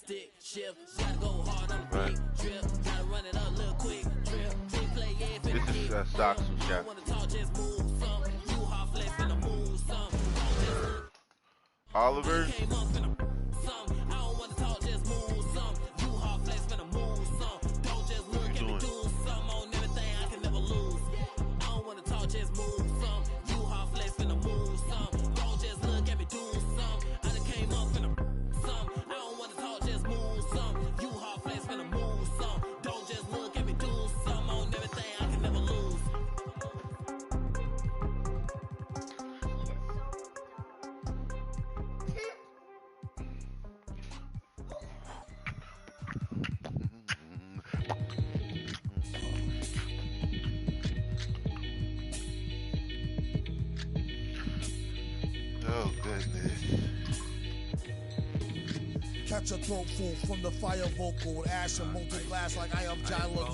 stick shift. Gotta go hard on the big drip. Gotta run it up, little quick drip. Team play, yeah, This is Stocks shot. Oliver. Oh, goodness. Catch a throat full from the fire vocal with ash and molten glass like I am Jala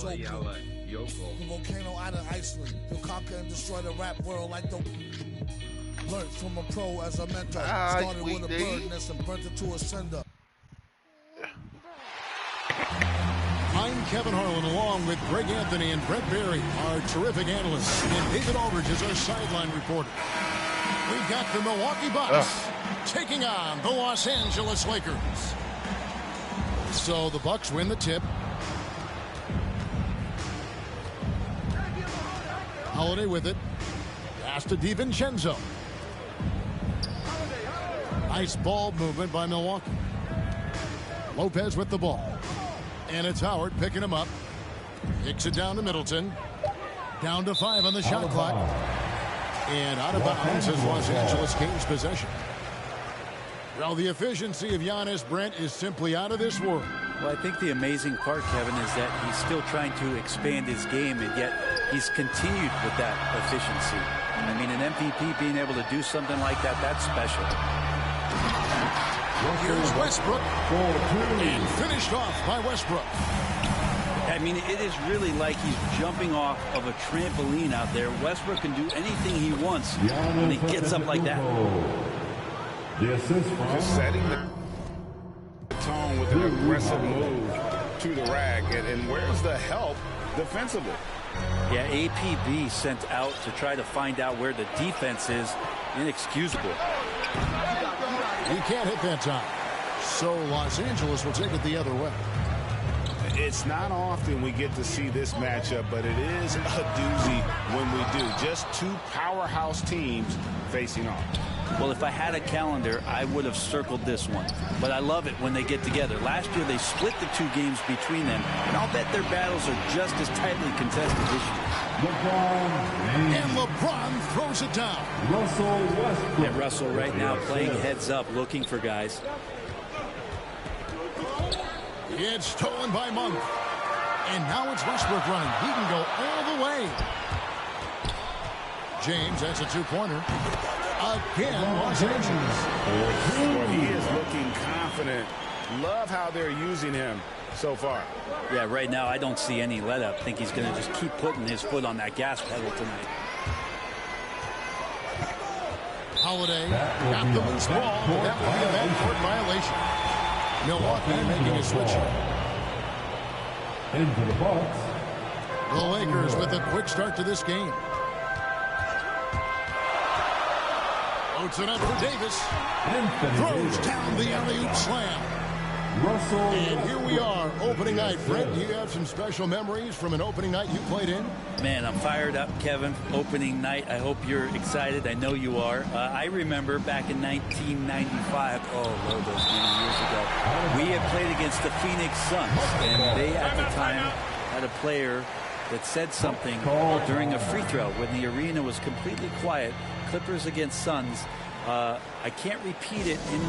Joko. The volcano out of Iceland. He'll conquer and destroy the rap world like the... Learned from a pro as a mentor. Started with a bird nest and burnt it to a cinder. I'm Kevin Harlan, along with Greg Anthony and Brett Berry, our terrific analysts, and David Aldridge is our sideline reporter. We've got the Milwaukee Bucks taking on the Los Angeles Lakers. So the Bucks win the tip. Holiday with it. Pass to DiVincenzo. Nice ball movement by Milwaukee. Lopez with the ball. And it's Howard picking him up. Kicks it down to Middleton. Down to 5 on the shot clock. And out of bounds as Los Angeles gains possession. Well, the efficiency of Giannis, Brent, is simply out of this world. Well, I think the amazing part, Kevin, is that he's still trying to expand his game, and yet he's continued with that efficiency. I mean, an MVP being able to do something like that, that's special. Here's Westbrook. And finished off by Westbrook. I mean, it is really like he's jumping off of a trampoline out there. Westbrook can do anything he wants when he gets up like that. Just setting the tone with an aggressive move to the rack. And where's the help defensively? Yeah, APB sent out to try to find out where the defense is. Inexcusable. He can't hit that time. So Los Angeles will take it the other way. It's not often we get to see this matchup, but it is a doozy when we do. Just two powerhouse teams facing off. Well, if I had a calendar, I would have circled this one. But I love it when they get together. Last year, they split the two games between them, and I'll bet their battles are just as tightly contested this year. And LeBron throws it down. And Russell right now playing heads up, looking for guys. It's stolen by Monk. And now it's Westbrook running. He can go all the way. James, that's a two-pointer. Again, Los Angeles. Well, he is looking confident. Love how they're using him so far. Yeah, right now I don't see any let-up. I think he's going to just keep putting his foot on that gas pedal tonight. Holiday got the loose ball. That would be a backcourt violation. Milwaukee making a switch here. Into the Bucks. The Lakers with a quick start to this game. Loads it up for Davis. Throws down the alley-oop slam. And here we are, opening night. Brent, you have some special memories from an opening night you played in? Man, I'm fired up, Kevin. Opening night. I hope you're excited. I know you are. I remember back in 1995, Lord, those many years ago, we had played against the Phoenix Suns, and they at the time had a player that said something during a free throw when the arena was completely quiet. Clippers against Suns. I can't repeat it in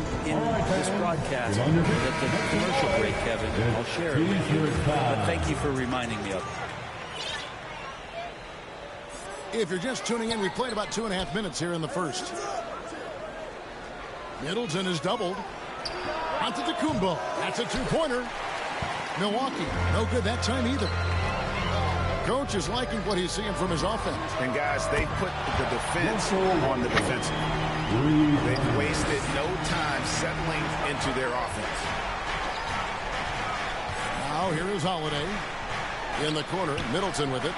this broadcast at the commercial break, Kevin. I'll share it with you, but thank you for reminding me of it. If you're just tuning in, we played about 2.5 minutes here in the first. Middleton is doubled. Antetokounmpo. That's a two-pointer. Milwaukee, no good that time either. Coach is liking what he's seeing from his offense. And guys, they put the defense on the defensive. They've wasted no time settling into their offense. Now here is Holiday. In the corner, Middleton with it.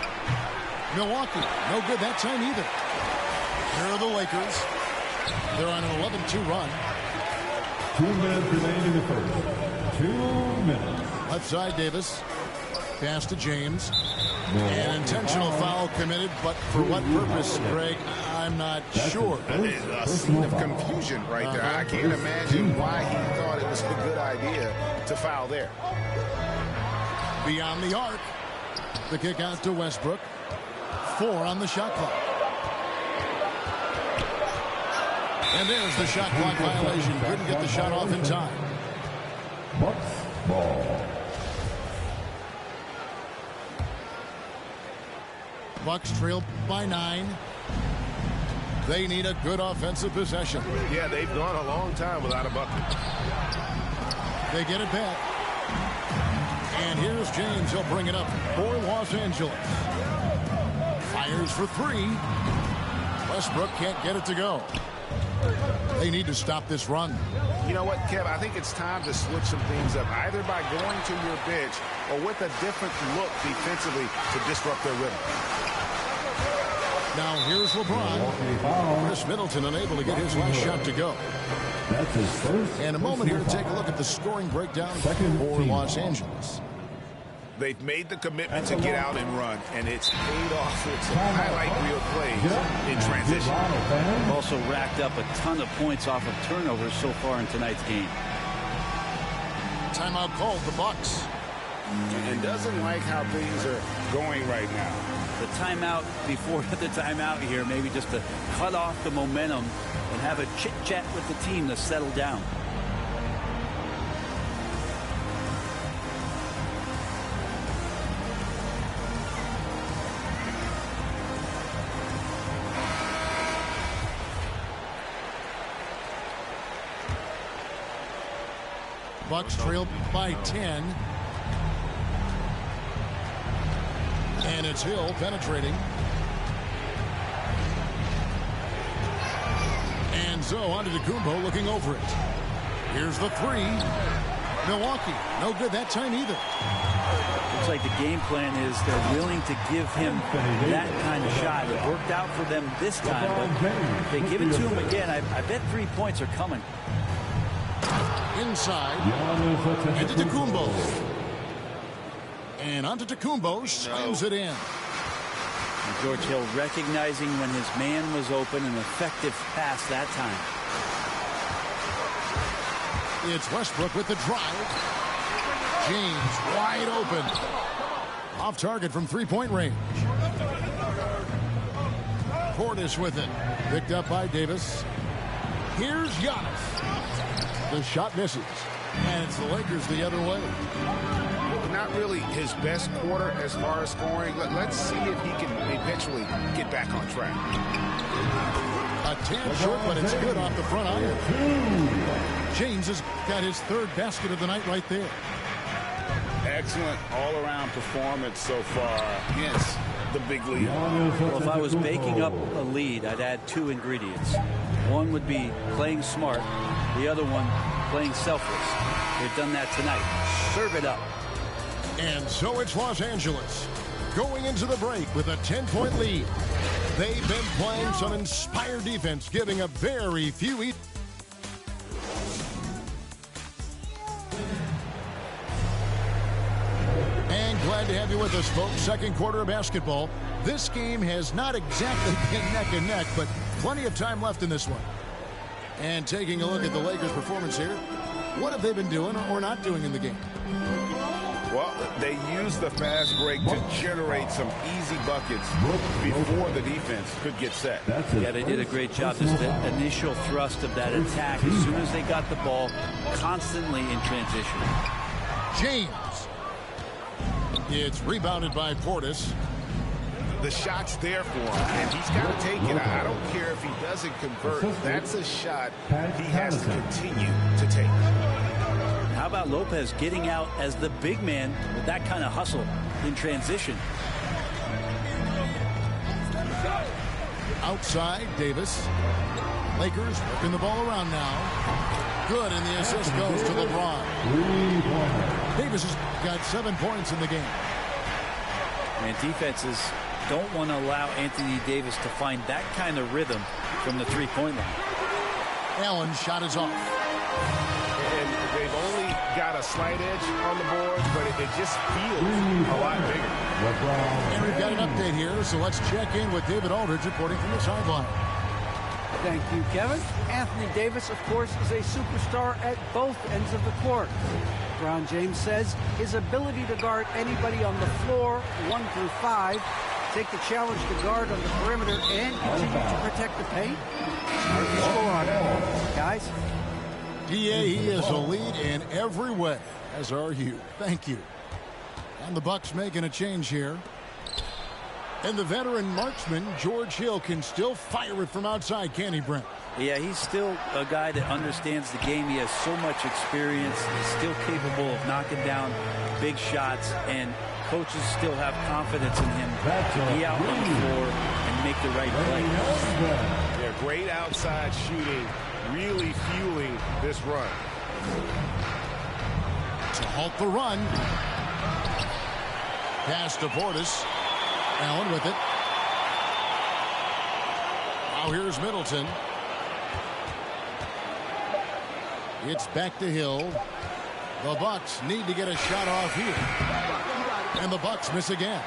Milwaukee, no good that time either. Here are the Lakers. They're on an 11-2 run. 2 minutes remaining in the first. 2 minutes. Left side, Davis. Pass to James. An intentional foul committed, but for what purpose, Greg? I'm not sure. A scene of confusion right there. I can't imagine why he thought it was a good idea to foul there. Beyond the arc. The kick out to Westbrook. 4 on the shot clock. And there's the shot clock violation. Couldn't get the shot off in time. Bucks ball. Bucks trail by 9. They need a good offensive possession. Yeah, they've gone a long time without a bucket. They get it back. And here's James. He'll bring it up for Los Angeles. Fires for 3. Westbrook can't get it to go. They need to stop this run. You know what, Kev? I think it's time to switch some things up, either by going to your bench or with a different look defensively to disrupt their rhythm. Now here's LeBron. Chris Middleton unable to get his last shot to go. That's his first. And a moment here to take a look at the scoring breakdown for Los Angeles. They've made the commitment to get out and run, and it's paid off with some highlight reel plays in transition. Also racked up a ton of points off of turnovers so far in tonight's game. Timeout called the Bucks. And doesn't like how things are going right now. The timeout before the timeout here, maybe just to cut off the momentum and have a chit-chat with the team to settle down. Bucks trail by 10. And it's Hill penetrating. And so on to Antetokounmpo looking over it. Here's the 3. Milwaukee, no good that time either. Looks like the game plan is they're willing to give him that kind of shot. It worked out for them this time, but if they give it to him again, I bet 3 points are coming. Inside. Antetokounmpo. And Antetokounmpo slams it in. And George Hill recognizing when his man was open, an effective pass that time. It's Westbrook with the drive. James wide open. Off target from three-point range. Portis with it. Picked up by Davis. Here's Giannis. The shot misses. And it's the Lakers the other way. Not really his best quarter as far as scoring. Let's see if he can eventually get back on track. A tad short, but it's good off the front iron. James has got his 3rd basket of the night right there. Excellent all-around performance so far against the big lead. Well, if I was baking up a lead, I'd add 2 ingredients. One would be playing smart. The other one, playing selfless. They've done that tonight. Serve it up. And so it's Los Angeles going into the break with a 10-point lead. They've been playing some inspired defense, giving up very few. And glad to have you with us, folks. Second quarter of basketball. This game has not exactly been neck and neck, but plenty of time left in this one. And taking a look at the Lakers' performance here, what have they been doing or not doing in the game? Well, they used the fast break to generate some easy buckets before the defense could get set. Yeah, they did a great job. Just the initial thrust of that attack, as soon as they got the ball, constantly in transition. James. It's rebounded by Portis. The shot's there for him, and he's got to take it. I don't care if he doesn't convert. That's a shot he has to continue to take. How about Lopez getting out as the big man with that kind of hustle in transition? outside. Davis. Lakers working the ball around now. Good, and the assist goes to LeBron. Davis has got 7 points in the game. And defenses don't want to allow Anthony Davis to find that kind of rhythm from the three-point line. Allen's shot is off. And they've only got a slight edge on the board, but it just feels a lot bigger. And we've got an update here, so let's check in with David Aldridge reporting from the sideline. Thank you, Kevin. Anthony Davis, of course, is a superstar at both ends of the court. LeBron James says his ability to guard anybody on the floor, 1 through 5, take the challenge to guard on the perimeter, and continue to protect the paint. Hard to score on it. Guys? DA, he is a lead in every way, as are you. Thank you. And the Bucks making a change here. And the veteran marksman, George Hill, can still fire it from outside, can he, Brent? Yeah, he's still a guy that understands the game. He has so much experience. He's still capable of knocking down big shots, and coaches still have confidence in him to be out on the floor and make the right play. Yeah, great outside shooting, really fueling this run. To halt the run. Pass to Portis. Allen with it. Now here's Middleton. It's back to Hill. The Bucks need to get a shot off here. And the Bucks miss again.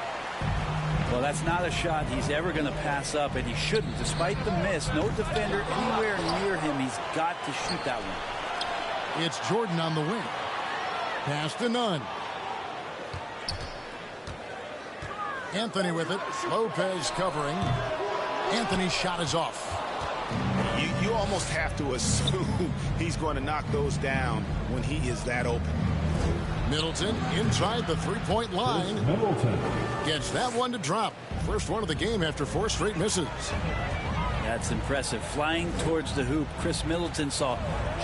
Well, that's not a shot he's ever going to pass up, and he shouldn't. Despite the miss, no defender anywhere near him. He's got to shoot that one. It's Jordan on the wing. Pass to Nunn. Anthony with it. Lopez covering. Anthony's shot is off. You almost have to assume he's going to knock those down when he is that open. Middleton inside the three-point line. Middleton gets that one to drop. First one of the game after 4 straight misses. That's impressive. Flying towards the hoop, Chris Middleton saw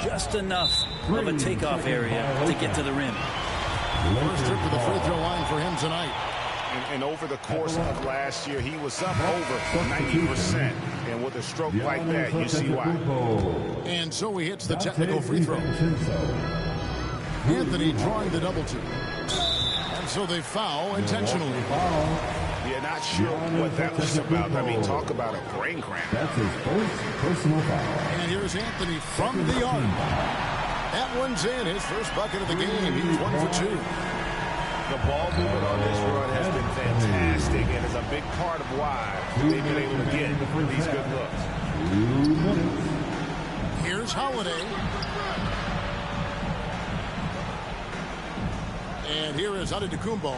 just enough of a takeoff area to get to the rim. First trip to the free throw line for him tonight. And over the course of last year, he was up over 90%. And with a stroke like that, you see why. And so he hits the technical free throw. Anthony drawing the double team. And so they foul intentionally. Yeah, not sure what that was about. I mean, talk about a brain cramp. That's his first personal foul. And here's Anthony from the arc. That one's in. His first bucket of the game. He's 1 for 2. The ball movement on this run has been fantastic and is a big part of why they've been able to get these good looks. Here's Holiday. And here is Antetokounmpo.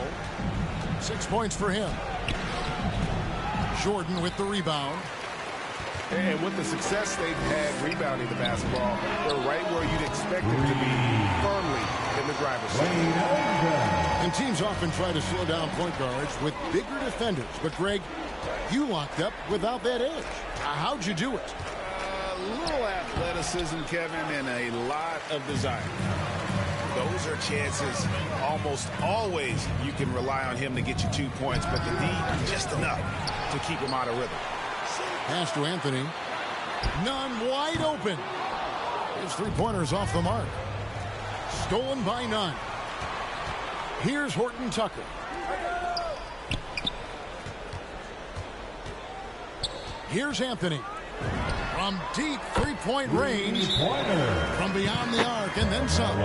6 points for him. Jordan with the rebound. And with the success they've had rebounding the basketball, they're right where you'd expect them to be, firmly in the driver's seat. And teams often try to slow down point guards with bigger defenders. But, Greg, you locked up without that edge. How'd you do it? A little athleticism, Kevin, and a lot of desire. Those are chances almost always you can rely on him to get you 2 points, but the D just enough to keep him out of rhythm. Pass to Anthony. Nunn wide open. His three-pointer's off the mark. Stolen by Nunn. Here's Horton Tucker. Here's Anthony. From deep three-point range. From beyond the arc and then some.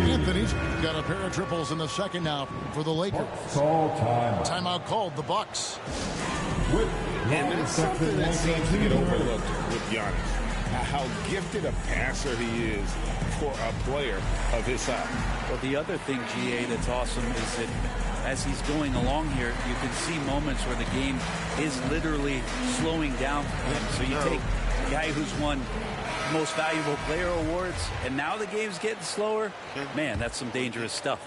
Anthony's got a pair of triples in the second now for the Lakers. Timeout called the Bucks. And that's something that seems to get overlooked with Giannis. How gifted a passer he is for a player of his size. Well, the other thing, GA, that's awesome is that as he's going along here, you can see moments where the game is literally slowing down for him. So you take a guy who's won most valuable player awards, and now the game's getting slower. Man, that's some dangerous stuff.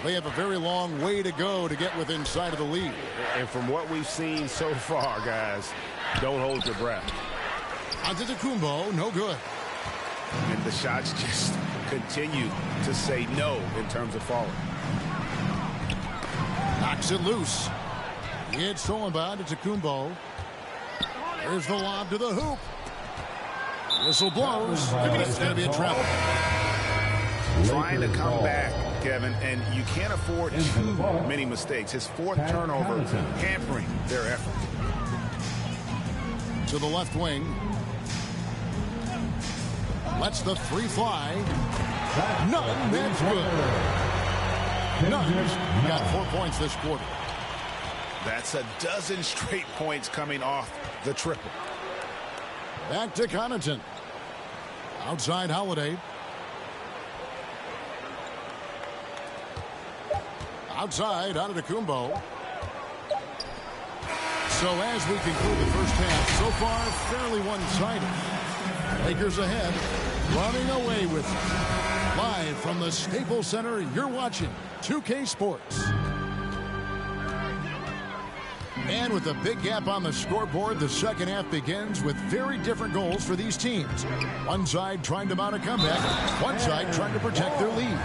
They have a very long way to go to get within sight of the lead. And from what we've seen so far, guys, don't hold your breath. Antetokounmpo, no good. And the shots just continue to say no in terms of falling. Knocks it loose. It's stolen by Antetokounmpo. There's the lob to the hoop. Whistle blows. It's going to be a travel. Trying to come back, Kevin, and you can't afford too many mistakes. His fourth turnover hampering their effort. To the left wing. Lets the three fly. None. That's good. Nunn's got 4 points this quarter. That's a dozen straight points coming off the triple. Back to Connaughton. Outside Holiday. Outside Antetokounmpo. So as we conclude the first half, so far fairly one-sided. Lakers ahead, running away with it. Live from the Staples Center, you're watching 2K Sports. And with a big gap on the scoreboard, the second half begins with very different goals for these teams. One side trying to mount a comeback, one side trying to protect their lead.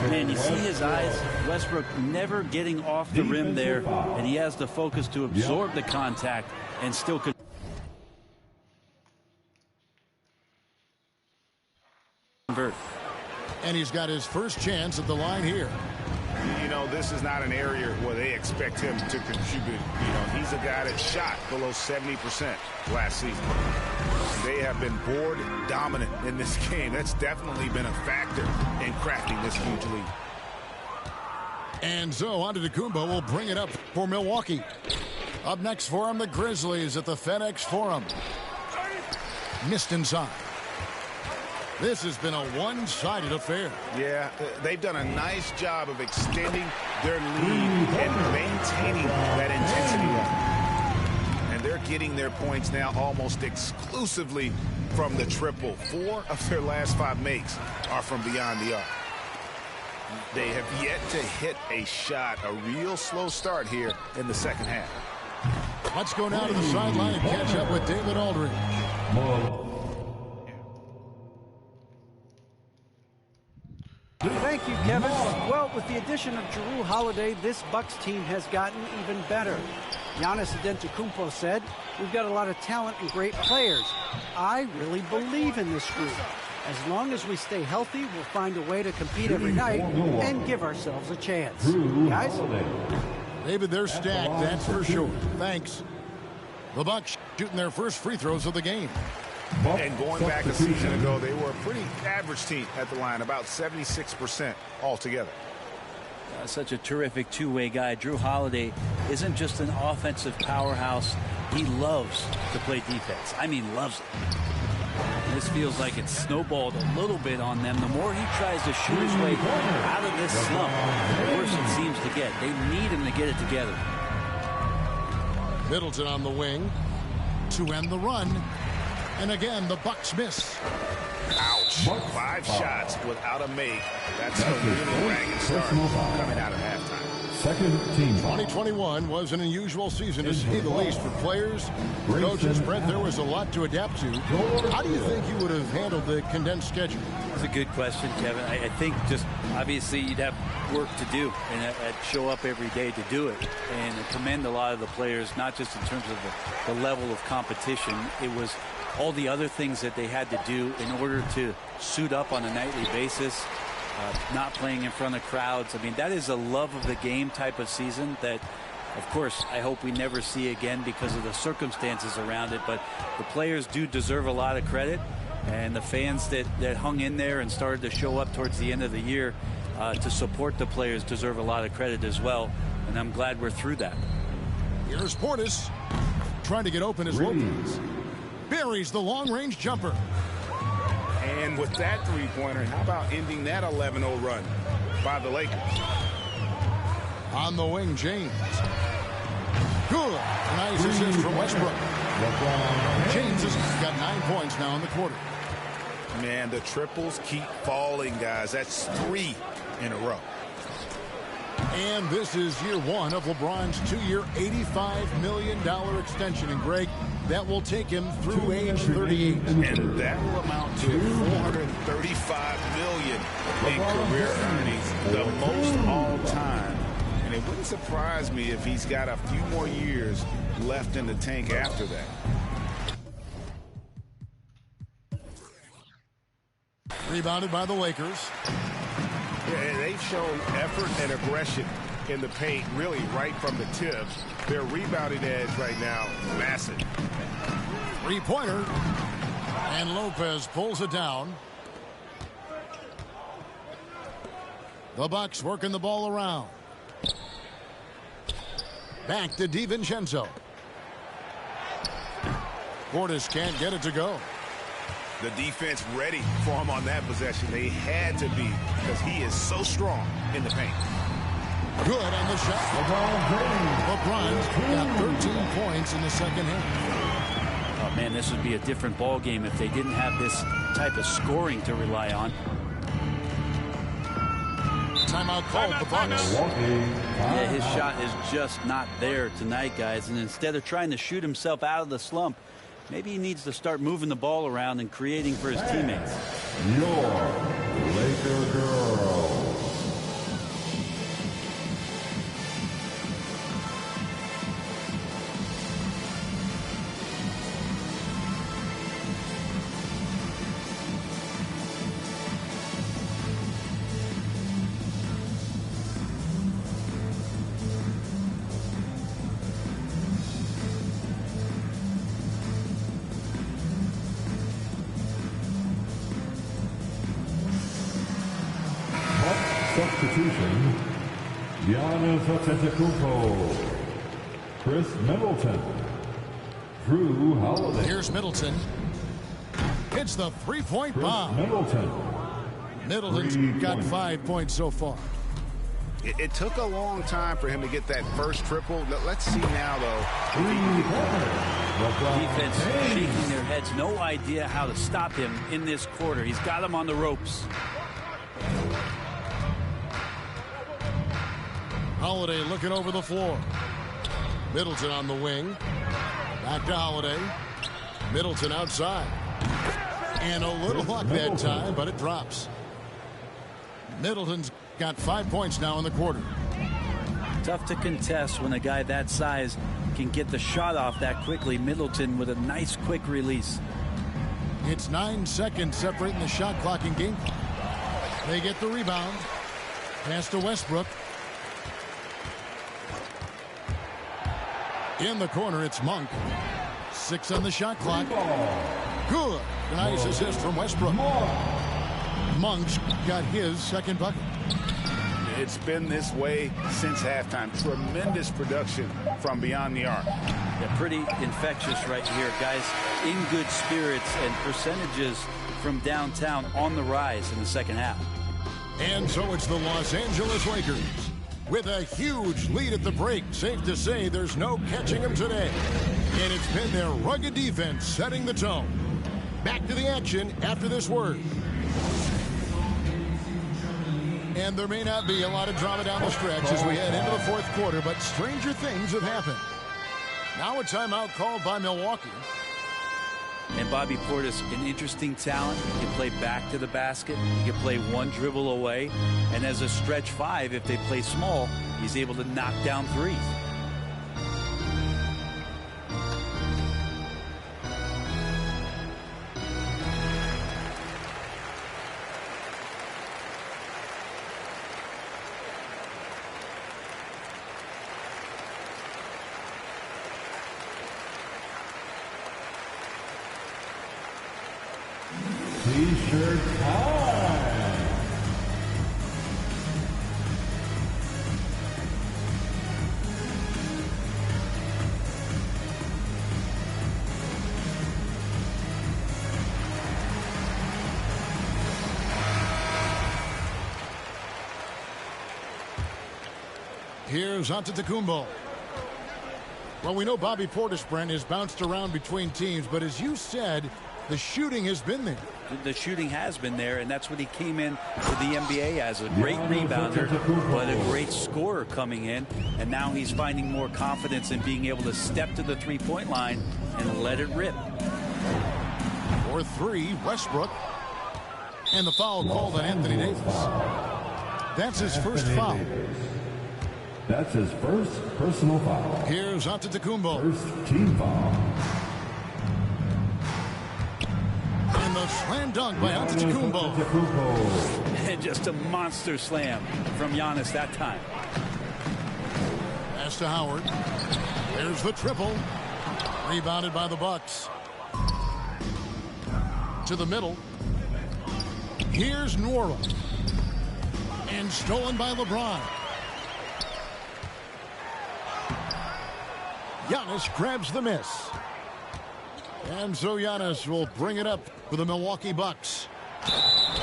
Man, you see his eyes. Westbrook never getting off the rim there, and he has the focus to absorb the contact and still convert. And he's got his first chance at the line here. You know, this is not an area where they expect him to contribute. You know, he's a guy that shot below 70% last season. They have been board dominant in this game. That's definitely been a factor in crafting this huge lead. And so Antetokounmpo will bring it up for Milwaukee. Up next for him, the Grizzlies at the FedEx Forum. Missed inside. This has been a one-sided affair. Yeah, they've done a nice job of extending their lead and maintaining that intensity level. And they're getting their points now almost exclusively from the triple. 4 of their last 5 makes are from beyond the arc. They have yet to hit a shot, a real slow start here in the second half. Let's go now to the sideline and catch up with David Aldridge. Thank you, Kevin. Well, with the addition of Jrue Holiday, this Bucks team has gotten even better. Giannis Antetokounmpo said, "We've got a lot of talent and great players. I really believe in this group. As long as we stay healthy, we'll find a way to compete every night and give ourselves a chance." Guys? David, they're stacked, that's for sure. Thanks. The Bucks shooting their first free throws of the game. And going back a season ago, they were a pretty average team at the line, about 76% altogether. Such a terrific two-way guy. Jrue Holiday isn't just an offensive powerhouse. He loves to play defense. I mean, loves it. And this feels like it's snowballed a little bit on them. The more he tries to shoot his way out of this slump, the worse it seems to get. They need him to get it together. Middleton on the wing to end the run. And again, the Bucks miss. Ouch. 5 shots without a make. That's a really ragged start coming out of halftime. Second team. 2021 was an unusual season, to say the least, for players, coaches. Brent, there was a lot to adapt to. How do you think you would have handled the condensed schedule? That's a good question, Kevin. I think just obviously you'd have work to do and show up every day to do it. And I commend a lot of the players, not just in terms of the level of competition. It was all the other things that they had to do in order to suit up on a nightly basis, not playing in front of crowds. I mean, that is a love of the game type of season that, of course, I hope we never see again because of the circumstances around it. But the players do deserve a lot of credit, and the fans that hung in there and started to show up towards the end of the year to support the players deserve a lot of credit as well. And I'm glad we're through that. Here's Portis trying to get open as Lopez buries the long-range jumper. And with that three-pointer, how about ending that 11-0 run by the Lakers? On the wing, James. Good. Nice assist from Westbrook. James has got 9 points now in the quarter. Man, the triples keep falling, guys. That's 3 in a row. And this is year 1 of LeBron's 2-year, $85 million extension. And Greg, that will take him through age 38. And that will amount to $435 million in career earnings, the most all time And it wouldn't surprise me if he's got a few more years left in the tank after that. Rebounded by the Lakers. Yeah, they've shown effort and aggression in the paint, really right from the tip. Their rebounding edge right now, massive. Three-pointer. And Lopez pulls it down. The Bucks working the ball around. Back to DiVincenzo. Portis can't get it to go. The defense ready for him on that possession. They had to be because he is so strong in the paint. Good on the shot. LeBron's got 13 points in the second half. Oh, man, this would be a different ball game if they didn't have this type of scoring to rely on. Timeout called the Bucks. Yeah, his shot is just not there tonight, guys. And instead of trying to shoot himself out of the slump, maybe he needs to start moving the ball around and creating for his teammates. Your Laker girl. Substitution, Giannis Antetokounmpo, Chris Middleton, Drew Holiday. Here's Middleton. Hits the three-point bomb. Middleton's got 5 points so far. It took a long time for him to get that first triple. Let's see now, though. Defense shaking their heads. No idea how to stop him in this quarter. He's got him on the ropes. Holiday looking over the floor. Middleton on the wing. Back to Holiday. Middleton outside. And a little luck that time, but it drops. Middleton's got 5 points now in the quarter. Tough to contest when a guy that size can get the shot off that quickly. Middleton with a nice quick release. It's 9 seconds separating the shot clock and game clock. They get the rebound. Pass to Westbrook. In the corner, it's Monk. 6 on the shot clock. Good. Nice assist from Westbrook. Monk's got his second bucket. It's been this way since halftime. Tremendous production from beyond the arc. Yeah, pretty infectious right here. Guys in good spirits and percentages from downtown on the rise in the second half. And so it's the Los Angeles Lakers with a huge lead at the break. Safe to say there's no catching them today. And it's been their rugged defense setting the tone. Back to the action after this word. And there may not be a lot of drama down the stretch as we head into the fourth quarter, but stranger things have happened. Now a timeout called by Milwaukee. And Bobby Portis, an interesting talent. He can play back to the basket. He can play one dribble away. And as a stretch five, if they play small, he's able to knock down threes. T-shirt time. Here's Antetokounmpo. Well, we know Bobby Portis, Brent, has bounced around between teams, but as you said, the shooting has been there. The shooting has been there, and that's what he came in to the NBA as, a great rebounder, but a great scorer coming in. And now he's finding more confidence in being able to step to the three-point line and let it rip. For three, Westbrook. And the foul called on Anthony Davis. That's his first foul. That's his first personal foul. Here's Antetokounmpo. First team foul. And the slam dunk by Antetokounmpo. And just a monster slam from Giannis that time. Pass to Howard. There's the triple. Rebounded by the Bucks. To the middle. Here's Nora. And stolen by LeBron. Giannis grabs the miss. And so Giannis will bring it up for the Milwaukee Bucks.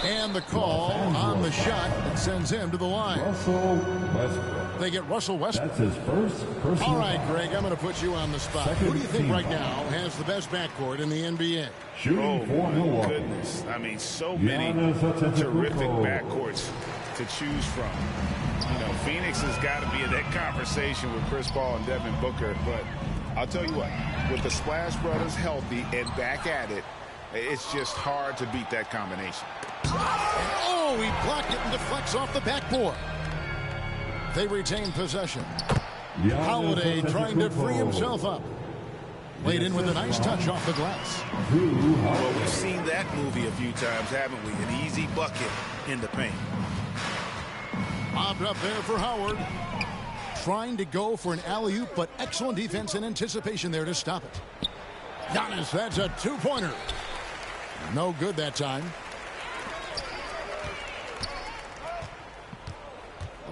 And the call on the shot that sends him to the line. Russell Westbrook. They get Russell Westbrook. That's his first personal. All right, Greg, I'm going to put you on the spot. Who do you think right now has the best backcourt in the NBA? Shooting for Milwaukee. Goodness. I mean, so many terrific backcourts to choose from. You know, Phoenix has got to be in that conversation with Chris Paul and Devin Booker. But I'll tell you what, with the Splash Brothers healthy and back at it, it's just hard to beat that combination. Oh, he blocked it and deflects off the backboard. They retain possession. Holiday trying to free himself up. Laid in with a nice touch off the glass. Well, we've seen that movie a few times, haven't we? An easy bucket in the paint. Bobbed up there for Howard. Trying to go for an alley-oop, but excellent defense and anticipation there to stop it. Giannis, that's a two-pointer. No good that time.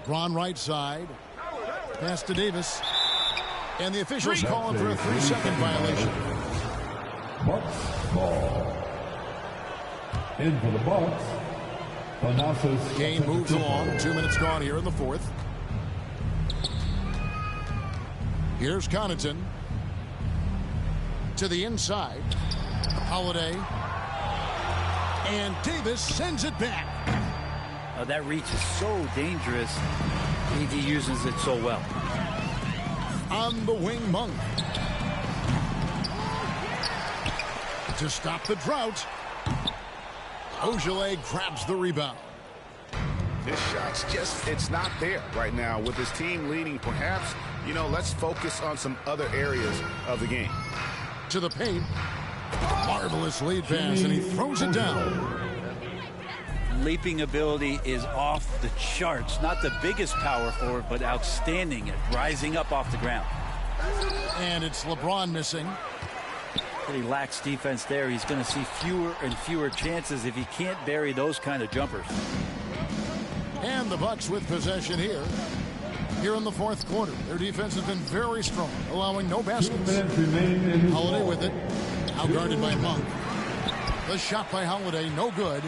LeBron right side. Pass to Davis. And the officials calling for a 3-second violation. Bucks ball. In for the Bucks. Thanasis. Game moves along. 2 minutes gone here in the fourth. Here's Connaughton. To the inside. Holiday. And Davis sends it back. That reach is so dangerous. AD uses it so well. On the wing, Monk. To stop the drought. Ogilvy grabs the rebound. This shot's just, it's not there right now. With his team leading, perhaps, you know, let's focus on some other areas of the game. To the paint. Marvelous lead pass, and he throws it down. Leaping ability is off the charts. Not the biggest power forward, but outstanding at rising up off the ground. And it's LeBron missing. He lacks defense there. He's going to see fewer and fewer chances if he can't bury those kind of jumpers. And the Bucks with possession here. Here in the fourth quarter. Their defense has been very strong, allowing no baskets. Holiday with it. Outguarded by Monk. The shot by Holiday, no good.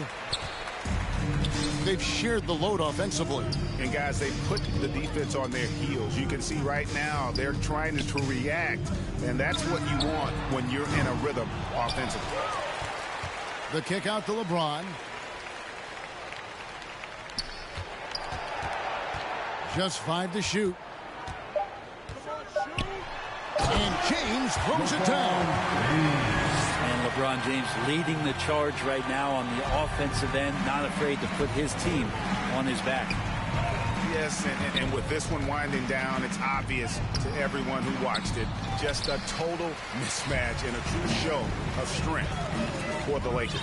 They've shared the load offensively. And guys, they put the defense on their heels. You can see right now they're trying to react, and that's what you want when you're in a rhythm offensively. The kick out to LeBron. Just 5 to shoot. And James throws it down. And LeBron James leading the charge right now on the offensive end, not afraid to put his team on his back. Yes, and with this one winding down, it's obvious to everyone who watched it. Just a total mismatch and a true show of strength for the Lakers.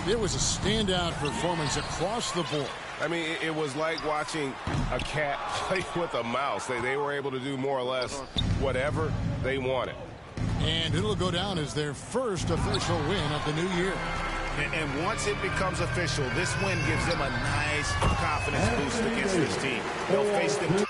It was a standout performance across the board. I mean, it was like watching a cat play with a mouse. They were able to do more or less whatever they wanted. And it'll go down as their first official win of the new year. And once it becomes official, this win gives them a nice confidence boost against this team. They'll face them